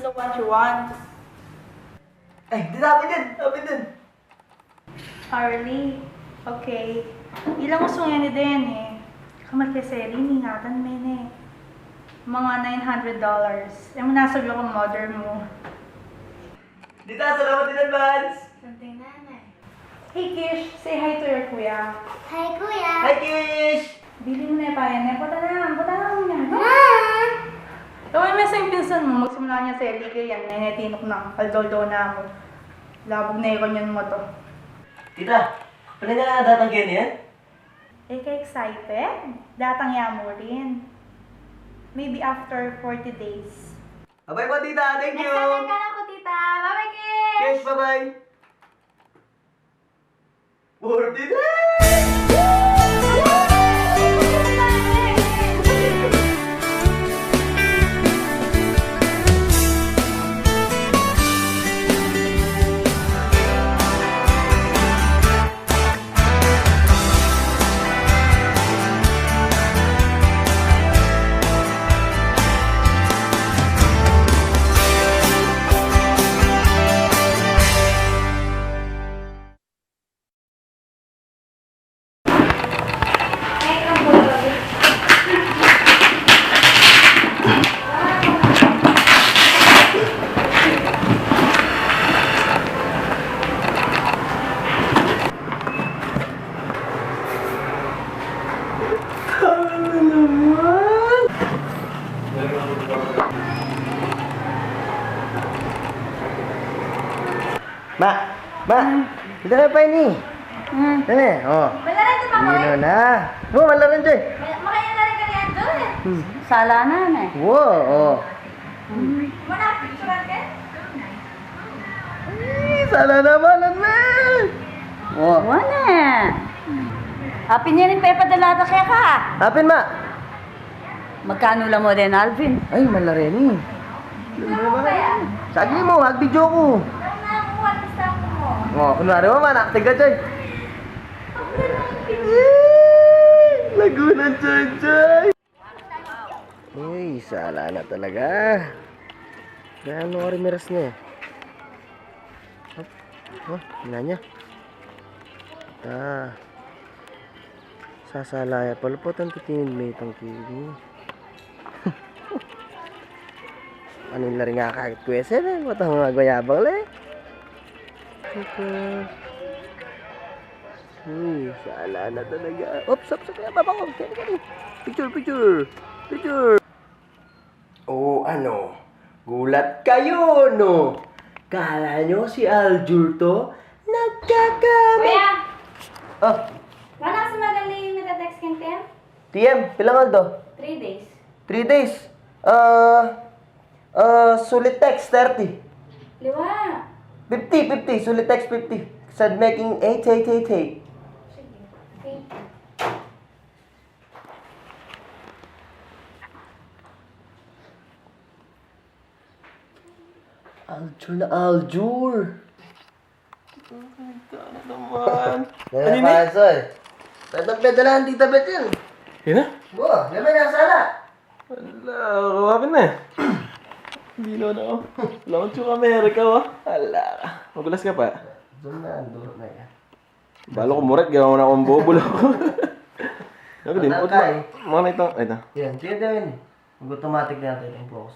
Look what you want. Ay, di namin din. Charlie. Okay. Ilang gusto nga ni din eh. Kamarkeseli, ingatan mo yun eh. Mga $900. Eh, nasabi ko mother mo. Dita, salamat din, Vance. Something nanay. Hey Kish, say hi to your kuya. Hi, Kuya. Hi, Kish! Bili mo na yung payan eh. Punta na mo niya. Ma! Gawin mo sa yung pinsan mo, magsimula niya sa eligay yan. Nenetinok na, aldoldo na mo. Labog na ikon yun mo to. Tita, pala nga datanggihan yan? Eh, ka-excited? Datang mo rin. Maybe after 40 days. Bye-bye po, tita. Thank you! Next time ako, tita. Bye-bye, Kish! Kish, bye-bye! 40 days! Ma, dito na pa ini. Dali, oh. Malaran ito pa ko Dino na. Oh, malaran Joy. Makaya na rin ka niyan doon. Sala na eh. Wow, oh. Muna, picturean ka? Ay, sana naman, man. Oh. Wala. Happy niya rin pa ipadalata kaya ka. Hapin, ma. Magkano lang mo din, Alvin? Ay, malaran ni. Ano ba yan? Sagli mo, hag video ko. Ano na ako, gusto mo. Oh, kunwari mo, ma, naktig ka, Joy. Lagunan, Joy. Uy, sala na talaga. Ano ka rin miras niya? Oh, niya. Sasalaya pala po itong titingin may itong kini. Ano yung lari nga kahit kwese na? Matang mga gayabang le. Uy, sala na talaga. Ops, baba ko. Picture. Oh, ano? Gulat kayo, no? Kala nyo si Aljur to? Nagkakamali. Kuya, Oh, wala sa magaling yung natatext kang Tim? TM, pilangal to? 3 days. 3 days. Sulit text 30. Liwa. 50. Sulit text 50. Said making 8. Sige. Okay. Aljur. Naman. Ano ba, Soy? Tatang pedalan, tita Bet yan. Yun na? Wow, naman nasala. Wala, kawapin na eh. Hindi naman ako. Wala akong tsura Amerika oh. Wala ka. Magulas ka pa. Doon na yan. Balo ko muret, gawa mo na akong bobol ako. Ako din, Wala put ka mo. eh. Mga na ito. Ay, ito. Yan, tignan yun. Mag-automatic na natin yung focus.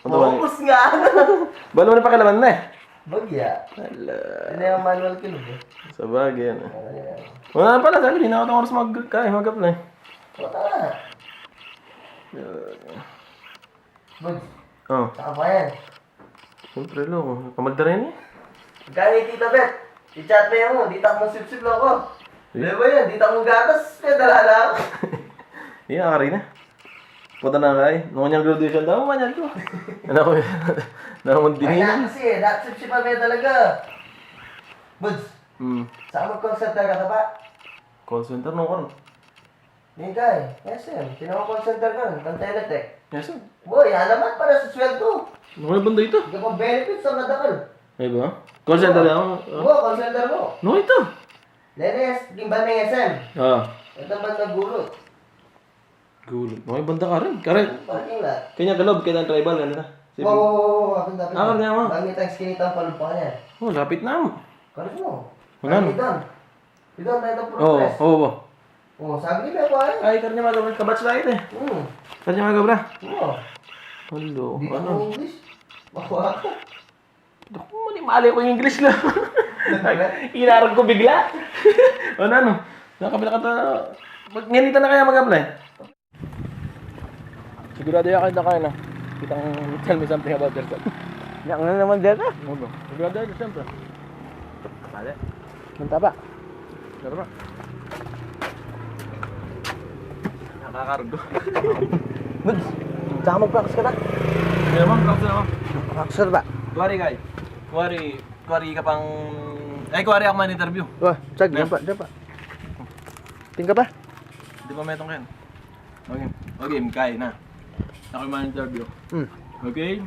Ano ba? Focus nga! Balo mo na pakilaman na eh. Bagya. Wala. Yan na yung manual kilog eh. Sa bagay yan. Ayan. Wala na pala, sabi, di na ako ng oras mag-apply. Wala na. Buds, Oh, saka pa yan. siyempre lo. Kamalda rin eh. Gani tita Bet. I-chat mo yan mo, di tak mo sip-sip lang ko. Di ba yan, di tak mo gatas, kaya dalala ako. Iya, akari na. Punta na kay. Nung kanyang graduation daw, manyan ko. Ano ko yun? Nakamang Ay dinin. na kasi, dat sip-sip pa talaga. Buds, saan mag-concert ka sa pa? Call center nung karon. Hindi ka eh. SM, tinawag call center ka nun, Panteletech. Yes, sir. Boy, alamat para sa sweldo. Ano kaya banda ito? Hindi pa benefits sa madakal. Ay ba? Call center lang ako. Oo, call center mo. No, ito. Lenes, limba ng SM. Ah. Ito ba nagulot? Gulo. Okay, banda ka rin. Karen. Parking lot. Kanya kalob, kaya tribal, ano na. Wow, dapat. Ah, kanya mo. Dami tayong skinita ang palupa niya. Oh, lapit na. Kalis mo. Wala no. Idan tayo ng Oo, progress. oo. Oh, sabi nila ba eh? Ay, karnya magabra. Kabats lahat eh. Karnya magabra. Oo. Hello. Di Ano? ako English. Bawa ako. Ako mo, di mali ko yung English lang. Inarag ko bigla. Ano? Nakabila ka to. Nganita na kaya mag-apply? Sigurado yakin na kayo na. Kitang tell me something about yourself. Yan na naman dito. Ano? Sigurado yun, siyempre. Mali. Manta ba? Pero ba? Nakakargo. Buds, saka mag-practice ka na. Hindi naman, practice na ako. Practice ba? Kuwari kay. Kuwari ka pang... kuwari ako man-interview. Wah, sag, diyan pa. Tingka pa? Hindi pa metong kayo. Okay, kay na. Ako yung man-interview. Okay?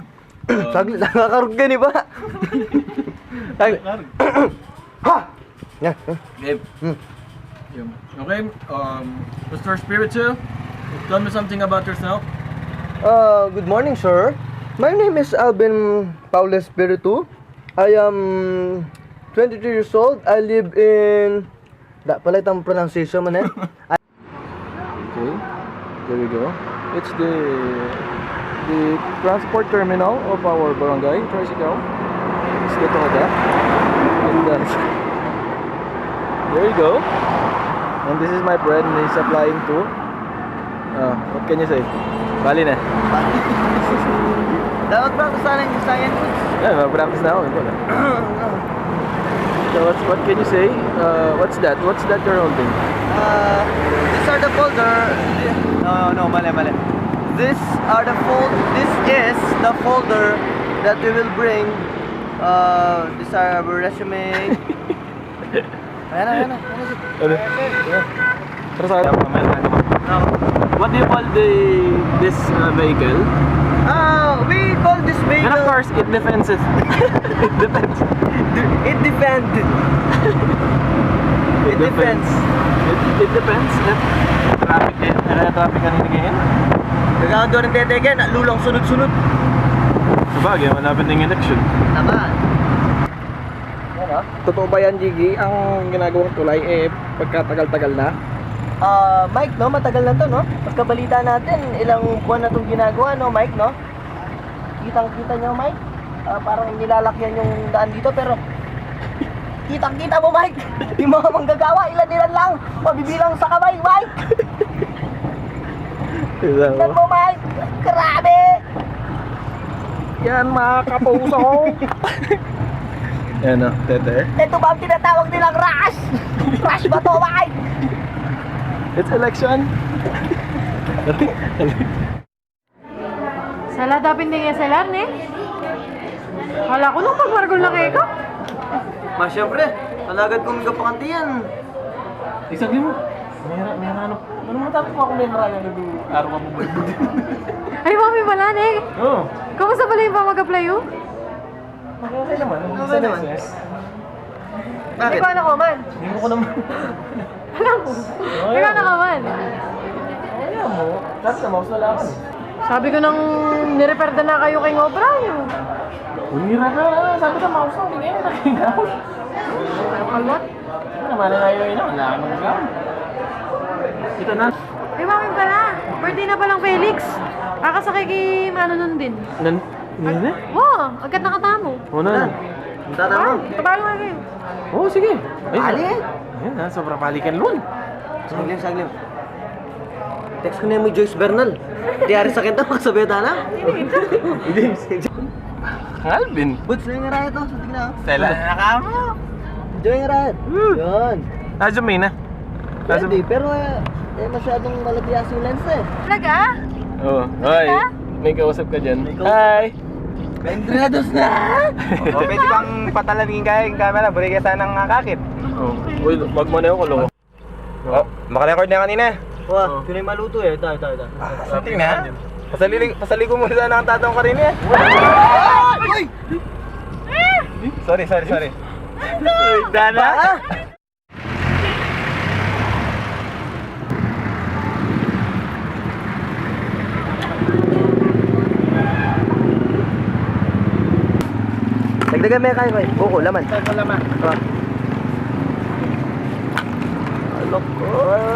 Saglit, nakakarog ka ni ba? Saglit. Ha! Yan. Game. Okay, Mr. Spiritu, tell me something about yourself. Good morning, sir. My name is Alvin Paulo Espiritu. I am 23 years old. I live in... Da, palit ang pronunciation man eh. Okay, there we go. It's the transport terminal of our barangay, Tricycle. It's the Toda. And there you go. And this is my friend, he's applying to. What can you say? Bali na. Dapat ba sana yung science? Yeah, practice na ako. So what can you say? What's that? What's that you're holding? These are the folder. No, mali. This is the folder that we will bring. These are our resume. Ayan na. Ano? Pero sa what do you call this vehicle? We call this And vehicle. of course, it defends it. It depends. It depends. It depends. It depends if traffic ka ninigayin. Nagkakaroon ng tetegen, lulang sunod-sunod. Sabagay, malapit na yung election. Tama. Totoo ba yan, Jiggy? Ang ginagawang tulay pagkatagal-tagal na? Mike, no? Matagal na to, no? Pagkabalita natin, ilang buwan na itong ginagawa, no, Mike, no? Kitang-kita nyo, Mike? Parang nilalakyan yung daan dito, pero kitang-kita mo, Mike! Yung mga manggagawa, ilan lang! Mabibilang sa kamay, Mike! Ilan mo, Mike! Grabe! Yan, mga kapuso! Yan, no? Tete. Ito ba ang tinatawag nilang rush? Rush ba to, Mike? It's election! Sala dapat din SLR ni. Wala ko nung pagmargol na kayo ka. Siyempre, alagad kong kapakanti yan. Isang mo. May ano mga tapos ako may maraya araw ka mo ba? Ay, mami pala ni. Oo. Kamusta pala yung pa mag-apply yun? Okay naman. Okay naman. Bakit? Ikaw na ko man. Hindi mo ko naman. Alam mo. Ikaw na ka man. Ayaw mo. Dati na mouse na lang. Sabi ko nang nireperda na kayo kay Ngobra yun. Unira ka na. Sabi ka mouse na. Hindi na nakingaw. Kalot. Ano naman na ngayon yun? Wala akong mag-ground. Ito na. Ay, mami pala. Birthday na palang Felix. Kakasakay kay Mano nun din. Hindi na? Wow, agad nakatamo. Oo na. Tatanong. Tabago nga kayo. Oo, sige. Ali? Ayun ha, sobrang balikan lun. Saglim. Text ko na yung Joyce Bernal. Di ari sakit na makasabeta na. Alvin. Buds na yung rayat to. Sabi na. Stella na ka mo. Joy yung rayat. Yun. Zoom in na. Pwede, pero masyadong malatias yung lens eh. Talaga? Oo. Hi. May kausap ka dyan. Hi. Bendrados na! O, pwede bang patalalingin kayo yung camera? Buri ka sanang kakakit. Oh. Uy, wag mo na yung kulong. Oh, makarecord na kanina. Wah, yun yung maluto eh. Ito. Sating na. Pasaligo mo sana ang tatang kanina eh. Uy! Sorry. Dana! Dagdagan mo yung kain ko eh. Buko, laman. Laman. Ah. Alok ko,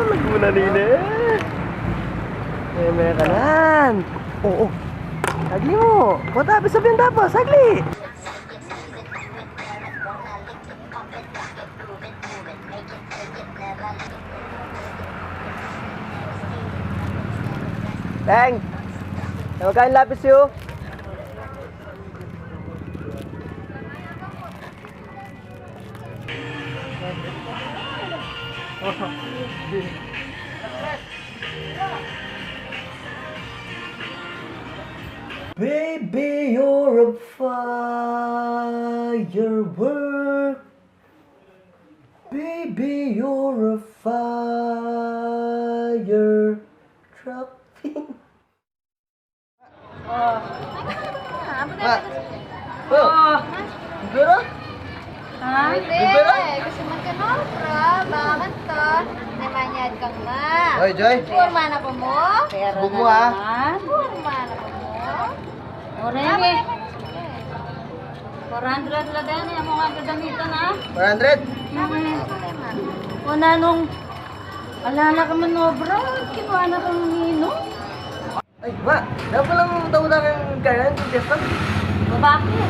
laguna nini. May kanan. Oo. Sagli mo. Matabi sabihin tapos, sagli. Teng! Magkain lapis yun. Baby, you're a firework. Baby, you're a fire dropping. Oh, siguro? Ha? Hindi. Gusto magkanopra. Bakit to? Namanyad kang nga. Oy, Joy. Purma na ko mo? Subok mo ha. Purma na ko mo? Orenge. 400 la din yung mga gadamitan ha. 400? Una nung alala ka manobra, kinuha na kang nino. Ay, ma, dapat lang taon na kang kaya yung testa. O bakit?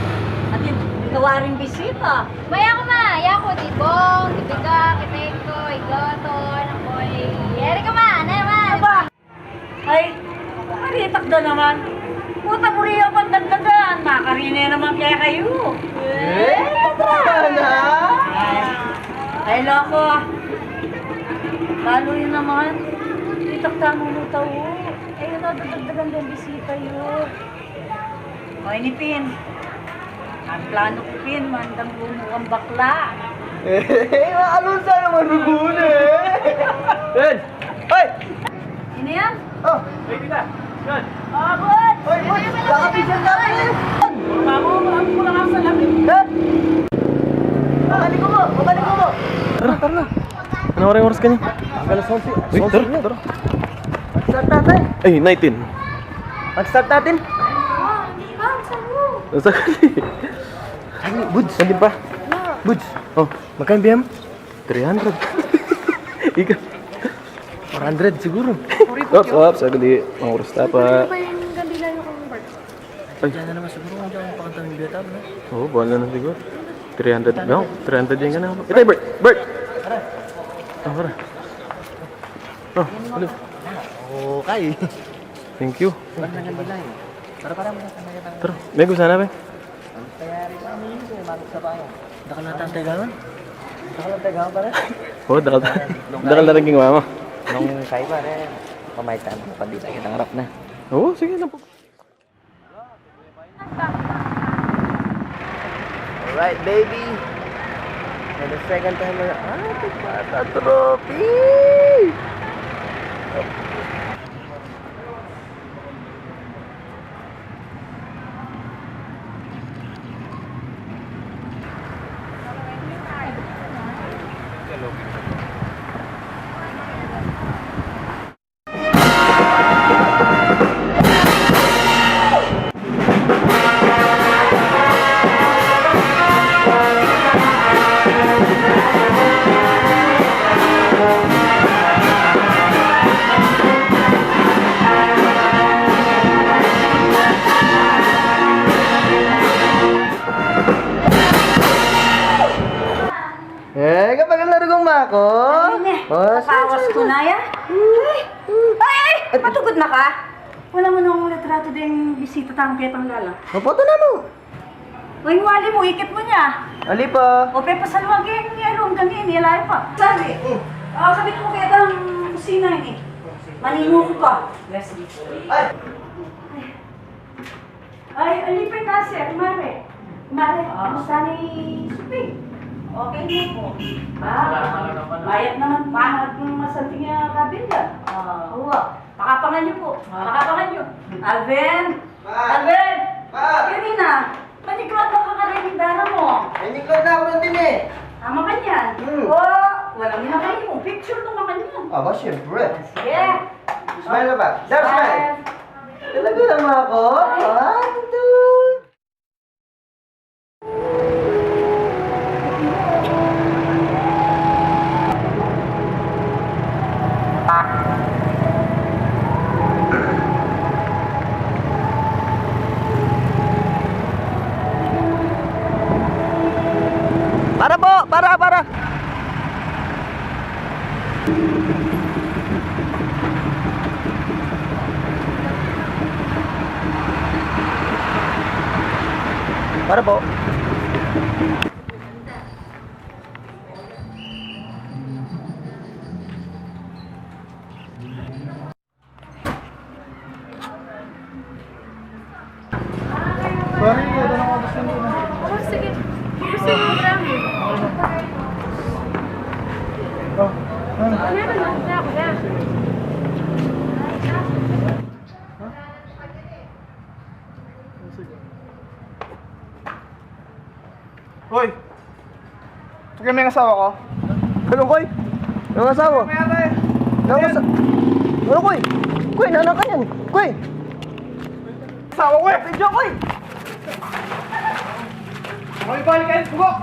At yung tawaring bisita. Maya ko ma. Yako, dibong, dibiga, kiteko, igoto, nakoy. Yeri ka ma. Ano naman? Aba! Ay, maritak na naman. Puta mo rin ang dagdagan. Makarine naman kaya kayo. Na? Ay, loko. Lalo yun naman. Itak ka mo tao. Ay, nadadagdagan din bisita yun. O, inipin. Ang plano ko pin, mandang bumo ang bakla. Ano sa naman ruguna Yan! Hoy! Ano yan? Oh! Hey, kita. Yan. Abot! Hoy, boy! Nakapisan natin! Mamo, mo lang ako sa lamin. Yan! Babalik ko mo! Babalik ko mo! Tara na. Ano oras ka niya? Alas 11. Uy, tara. Mag-start natin! Ay, 19. Mag-start natin! Nasa kali. Ay, Buds! Nandun pa. Buds! Oh, Magkano biyam? 300. Ika. 400 siguro. Ops, sagli. Ang oras na pa. Ay. Diyan na naman siguro kung diyan pakantang yung biyata mo. Oo, buwan na siguro. 300. No, 300 yan ka na. Ito, Bert! Bert! Oh, para. Oh, ano? Okay. Thank you. Para mo. Tara, may gusto na ba? Kaya rin sa amin yun, magod sa bayan. Daka na tayong tegawan? Daka na tegawan pa rin? Oo, dakal na rin ginawa mo. Nung kaya pa rin, pamaitan mo pa dito, kitang harap na. Oo, sige na po. Alright, baby. For the second time na, Pata Trophy! Kapag ang laro kong mako. Kapawas ko na ya. Ay! Matugod na ka? Wala mo nung litrato din bisita tang ketang lala. Mapoto na mo. Uy, wali mo, ikit mo niya. Ali pa. O, pepa sa luwagin niya, ang ganin, nilay pa. Sabi, kabit mo kaya ang kusina ini. Maningo ko pa. Leslie. Ay! Ay, alipin na siya, Mare. Mare, kamusta ni Supi? Okay na po. Bayad naman pa ng masating kabinda. Oo. Pakapangan niyo po. Pakapangan niyo. Alvin! Alvin! Yun na. Maniklot na kakarinig dara mo. Ay, niklod na ako nun din eh. Tama ka niyan. Hmm. Oo. Walang minakain mo. Picture naman ka niyan. Aba, syempre. Sige. Smile na ba? Dar, smile. Talaga naman ako. 1, 2. Para po. Sorry, ito na ako gusto nyo. Oh, sige. Gusto mo marami. Oh, ano? Meron lang. Kaya ako yan. Hoy! Sige may asawa ko. Anong koy? Anong asawa? May atay. Anong asawa? Ano koy? Koy, nanak ka yan. Koy! Asawa ko eh! Medyo koy! May balikan, bugok!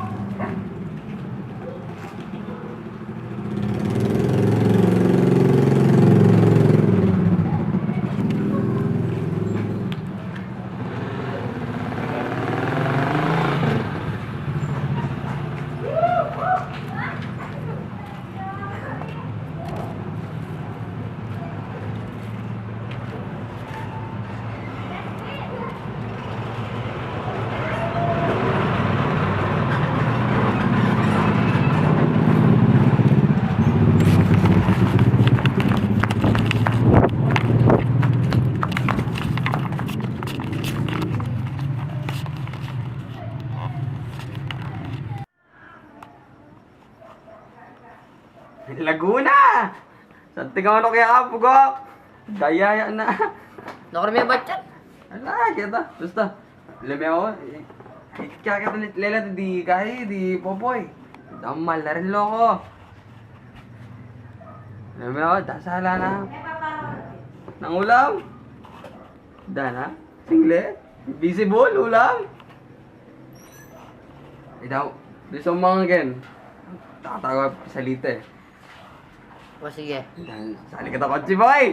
Laguna! Santigaw kaya ka, bugok! Dayaya na. Nakarami ba chat? Ala, kita. Basta. Lami ako. Kaya kita lela di kahi, di popoy. Damal na rin loko. Lami ako, dasala na. Nang ulam? Dana? Single? Visible, ulam? Ikaw, di sa mga gen. Takatawa salita eh. O sige. Sali kita kotse, boy!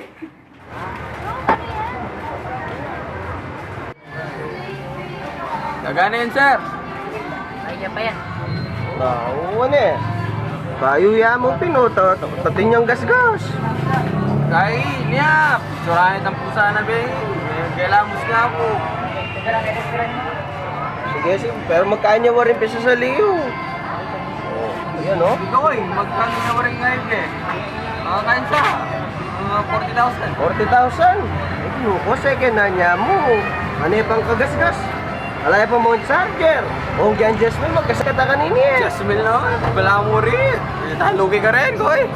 Gagana yun, sir. Kaya pa yan. Ano eh. Bayo ya mo pino, tatin yung gasgas. Kay, niya! Surahin ang pusa na, be. Kailamos nga po. Sige, sige. Pero magkain niya 8 pesos sa liyo. Ayan o. Ikaw eh, magkano na mo rin ngayon, be? Makakain sa 40,000. 40,000. Ay, ko second na niya mo. Ano yung pang kagasgas? Alay pa mo yung charger. O ang Jasmine, magkasakata kanini eh. Jasmine naman, wala mo rin. Talugi ka rin, koy.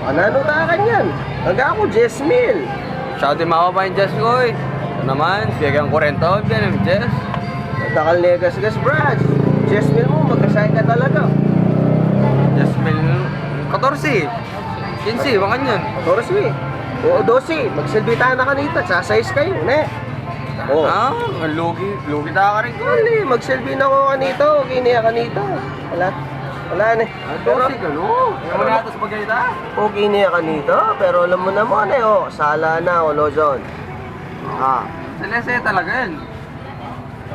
Ano ta kanyan? Hanggang ako, Jasmine. Shout out mga pa yung Jess, koy. Ito naman, bigyan ko rin to, bigyan ng Jess. Takal niya gasgas, Brad. Jasmine mo, magkasakit ka talaga. Jasmine, 14. 15, baka yun. Toroswi. Oo, 12. Magsilbi tayo na kanita. Sasize kayo, ne? Oh. Ah, lugi ta ka rin, koy. Wala, magsilbi na ko kanito. Okay niya kanito. Wala. Wala ne. Pero, ano? Ano na ito sa pagkita? Okay niya kanito. Pero alam mo naman eh, oh. Sala na, Lozon. Ah. Sa Lese talaga yan.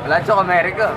Wala sa Amerika.